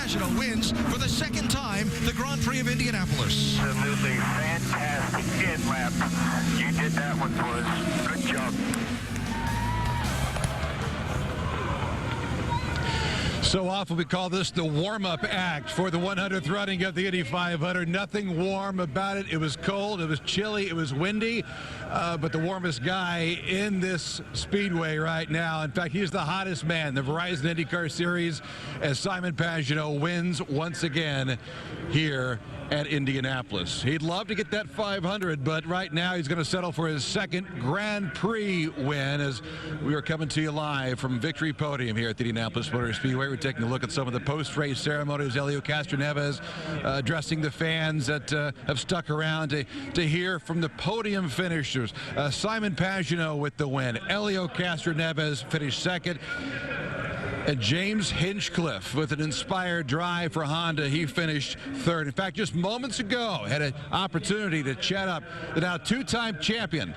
Pagenaud wins for the second time the Grand Prix of Indianapolis. Absolutely fantastic end lap. You did that one for us. Good job. So often we call this the warm-up act for the 100th running of the Indy 500. Nothing warm about it. It was cold, it was chilly, it was windy, but the warmest guy in this speedway right now. In fact, he's the hottest man in the Verizon IndyCar Series as Simon Pagenaud wins once again here at Indianapolis. He'd love to get that 500, but right now he's going to settle for his second Grand Prix win as we are coming to you live from Victory Podium here at the Indianapolis Motor Speedway. We're taking a look at some of the post-race ceremonies. Helio Castroneves addressing the fans that have stuck around to hear from the podium finishers. Simon Pagenaud with the win. Helio Castroneves finished second. And James Hinchcliffe with an inspired drive for Honda. He finished third. In fact, just moments ago, had an opportunity to chat up the now two-time champion.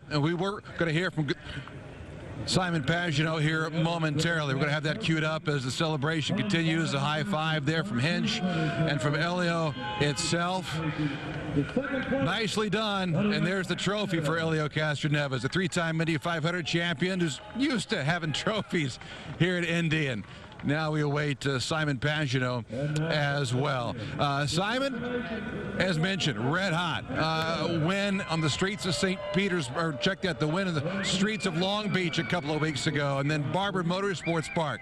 And we were going to hear from Simon Pagenaud here momentarily. We're going to have that queued up as the celebration continues. A high five there from Hinch and from Helio itself. Nicely done. And there's the trophy for Helio Castroneves, a three-time Indy 500 champion who's used to having trophies here at Indy. And now we await Simon Pagenaud as well. Simon, as mentioned, red hot. Win on the streets of St. Petersburg. Check that, the win in the streets of Long Beach a couple of weeks ago, and then Barber Motorsports Park.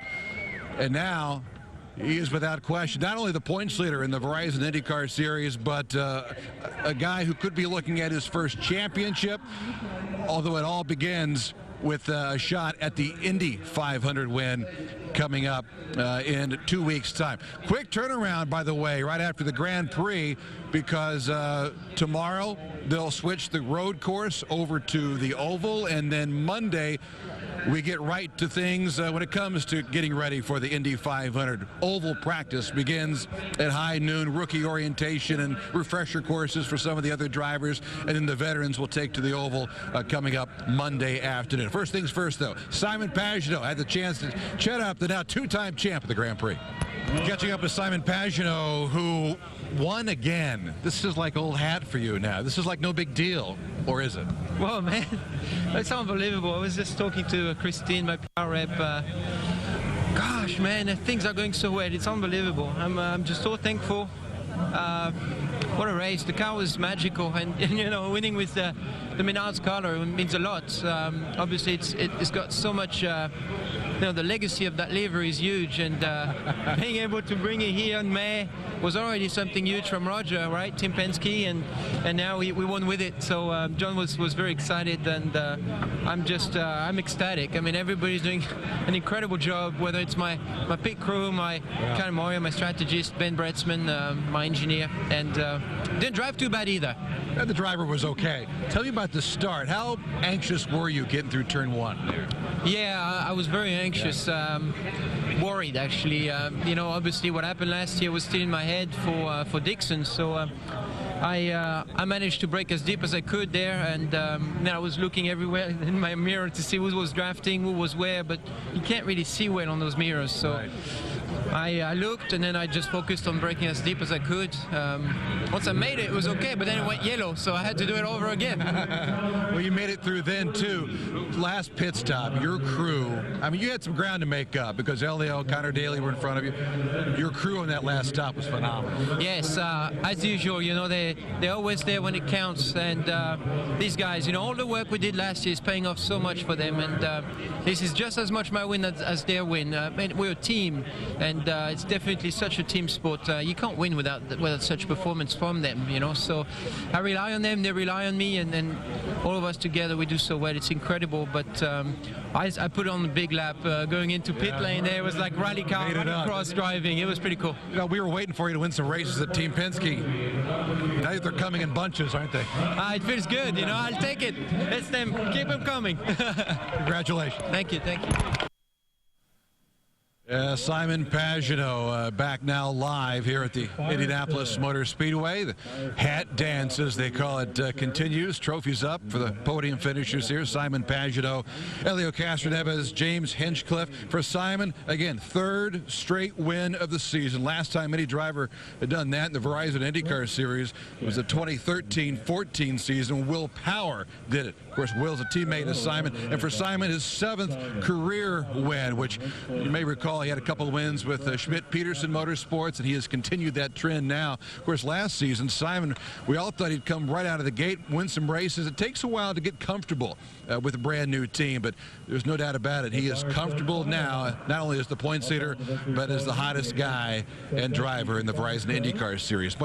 And now he is without question not only the points leader in the Verizon IndyCar Series, but a guy who could be looking at his first championship, although it all begins with a shot at the Indy 500 win coming up in 2 weeks' time. Quick turnaround, by the way, right after the Grand Prix, because tomorrow they'll switch the road course over to the oval, and then Monday we get right to things when it comes to getting ready for the Indy 500. Oval practice begins at high noon, rookie orientation and refresher courses for some of the other drivers, and then the veterans will take to the oval coming up Monday afternoon. First things first, though, Simon Pagenaud had the chance to chat up the now two-time champ of the Grand Prix. Catching up with Simon Pagenaud, who won again. This is like old hat for you now. This is like no big deal, or is it? Well, man, it's unbelievable. I was just talking to Christine, my PR rep. Gosh, man, things are going so well. It's unbelievable. I'm just so thankful. What a race. The car was magical, and you know, winning with the Menards color means a lot. Obviously, it's got so much. You know, the legacy of that livery is huge, and being able to bring it here in May was already something huge from Roger, right? Tim Penske, and now we won with it. So John was very excited, and I'm ecstatic. I mean, everybody's doing an incredible job, whether it's my pit crew, my Kyle Moyer, my strategist, Ben Bretzman, my engineer, and didn't drive too bad either. The driver was okay. Tell me about the start. How anxious were you getting through turn one? Yeah, I was very anxious, worried actually. You know, obviously what happened last year was still in my head for Dixon, so I managed to brake as deep as I could there, and then I was looking everywhere in my mirror to see who was drafting, who was where, but you can't really see well on those mirrors, so right. I looked, and then I just focused on braking as deep as I could. Once I made it was okay, but then it went yellow, so I had to do it over again. Well, you made it through then, too. Last pit stop, your crew, I mean, you had some ground to make up because Helio, Connor Daly were in front of you. Your crew on that last stop was phenomenal. Yes, as usual, you know, they're always there when it counts, and these guys, you know, all the work we did last year is paying off so much for them, and this is just as much my win as their win. We're a team, and it's definitely such a team sport. You can't win without such performance from them, you know. So I rely on them, they rely on me, and then all of us together we do so well. It's incredible. But I put on the big lap going into pit lane. There it was like rally car cross driving. It was pretty cool. You know, we were waiting for you to win some races at Team Penske. Now they're coming in bunches, aren't they? It feels good, you know. I'll take it. Let's them keep them coming. Congratulations. Thank you. Simon Pagenaud back now live here at the Indianapolis Motor Speedway. The hat dance, as they call it, continues. Trophies up for the podium finishers here. Simon Pagenaud, Elio Castroneves, James Hinchcliffe. For Simon, again, third straight win of the season. Last time any driver had done that in the Verizon IndyCar Series was the 2013-14 season. Will Power did it. Of course, Will's a teammate of Simon. And for Simon, his 7th career win, which you may recall he had a couple of wins with Schmidt-Peterson Motorsports, and he has continued that trend now. Of course, last season, Simon, we all thought he'd come right out of the gate, win some races. It takes a while to get comfortable with a brand new team, but there's no doubt about it. He is comfortable now, not only as the points leader, but as the hottest guy and driver in the Verizon IndyCar Series.